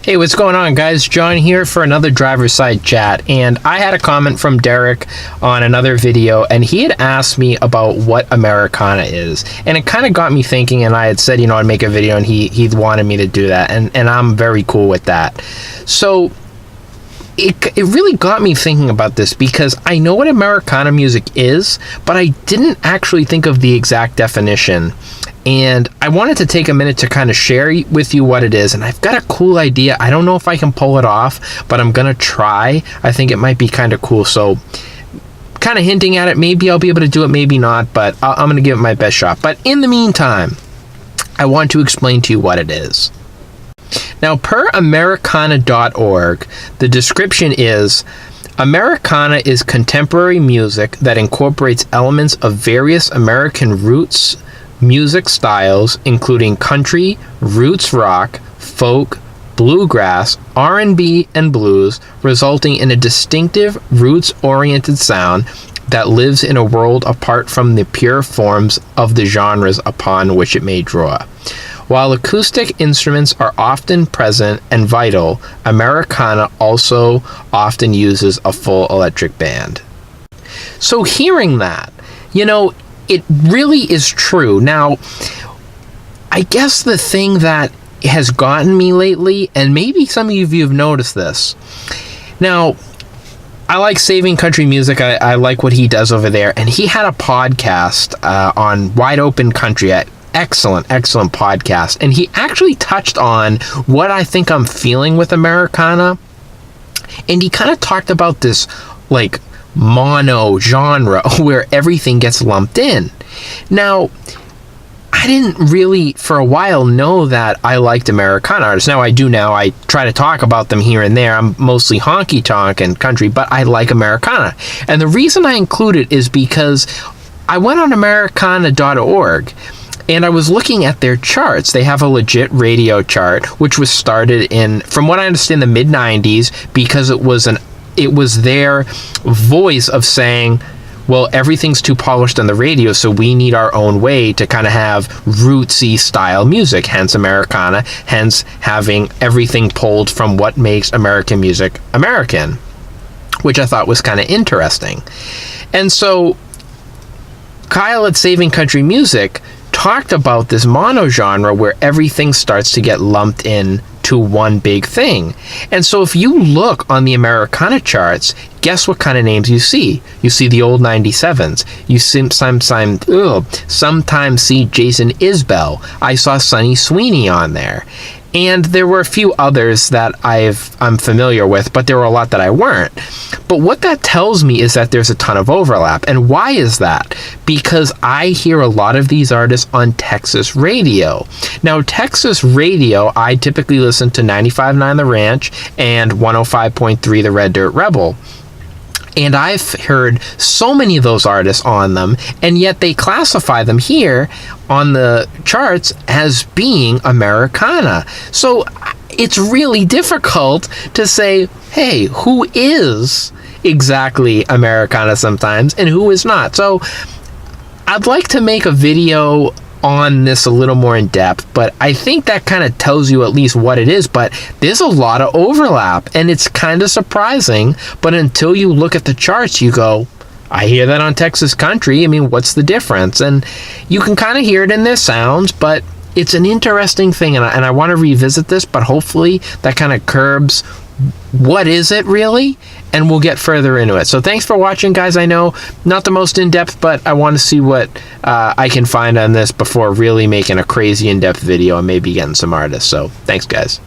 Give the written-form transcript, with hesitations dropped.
Hey, what's going on, guys? John here for another DriverSide chat, and I had a comment from Derek on another video, and he had asked me about what Americana is, and it kind of got me thinking, and I had said, I'd make a video, and he wanted me to do that, and I'm very cool with that. So it really got me thinking about this, because I know what Americana music is, but I didn't actually think of the exact definition. And I wanted to take a minute to kind of share with you what it is. And I've got a cool idea. I don't know if I can pull it off, but I'm going to try. I think it might be kind of cool. So kind of hinting at it. Maybe I'll be able to do it, maybe not. But I'm going to give it my best shot. But in the meantime, I want to explain to you what it is. Now, per Americana.org, the description is: Americana is contemporary music that incorporates elements of various American roots music styles, including country, roots rock, folk, bluegrass, R&B, and blues, resulting in a distinctive roots-oriented sound that lives in a world apart from the pure forms of the genres upon which it may draw. While acoustic instruments are often present and vital, Americana also often uses a full electric band. So hearing that, it really is true. Now, I guess the thing that has gotten me lately, and maybe some of you have noticed this. Now, I like Saving Country Music. I like what he does over there. And he had a podcast on Wide Open Country. Excellent podcast. And he actually touched on what I think I'm feeling with Americana. And he kind of talked about this, mono genre where everything gets lumped in. Now, I didn't really for a while know that I liked Americana artists. Now I do now. I try to talk about them here and there. I'm mostly honky tonk and country, but I like Americana. And the reason I include it is because I went on Americana.org and I was looking at their charts. They have a legit radio chart, which was started in, from what I understand, the mid-90s, because it was their voice of saying, well, everything's too polished on the radio, so we need our own way to kind of have rootsy style music, hence Americana, hence having everything pulled from what makes American music American, which I thought was kind of interesting. And so Kyle at Saving Country Music talked about this mono genre where everything starts to get lumped in to one big thing. And so if you look on the Americana charts, guess what kind of names you see? You see the old 97s. You sometimes see Jason Isbell. I saw Sonny Sweeney on there. And there were a few others that I'm familiar with, but there were a lot that I weren't. But what that tells me is that there's a ton of overlap. And why is that? Because I hear a lot of these artists on Texas radio. Now, Texas radio, I typically listen to 95.9 The Ranch and 105.3 The Red Dirt Rebel. And I've heard so many of those artists on them, and yet they classify them here on the charts as being Americana. So it's really difficult to say, hey, who is exactly Americana sometimes and who is not? So I'd like to make a video on this a little more in depth, but I think that kind of tells you at least what it is. But there's a lot of overlap, and it's kind of surprising. But until you look at the charts, you go, I hear that on Texas Country. I mean, what's the difference? And you can kind of hear it in their sounds, but it's an interesting thing, and I want to revisit this, but hopefully that kind of curbs what is it really, and we'll get further into it. So thanks for watching, guys. I know not the most in-depth, but I want to see what I can find on this before really making a crazy in-depth video and maybe getting some artists. So thanks, guys.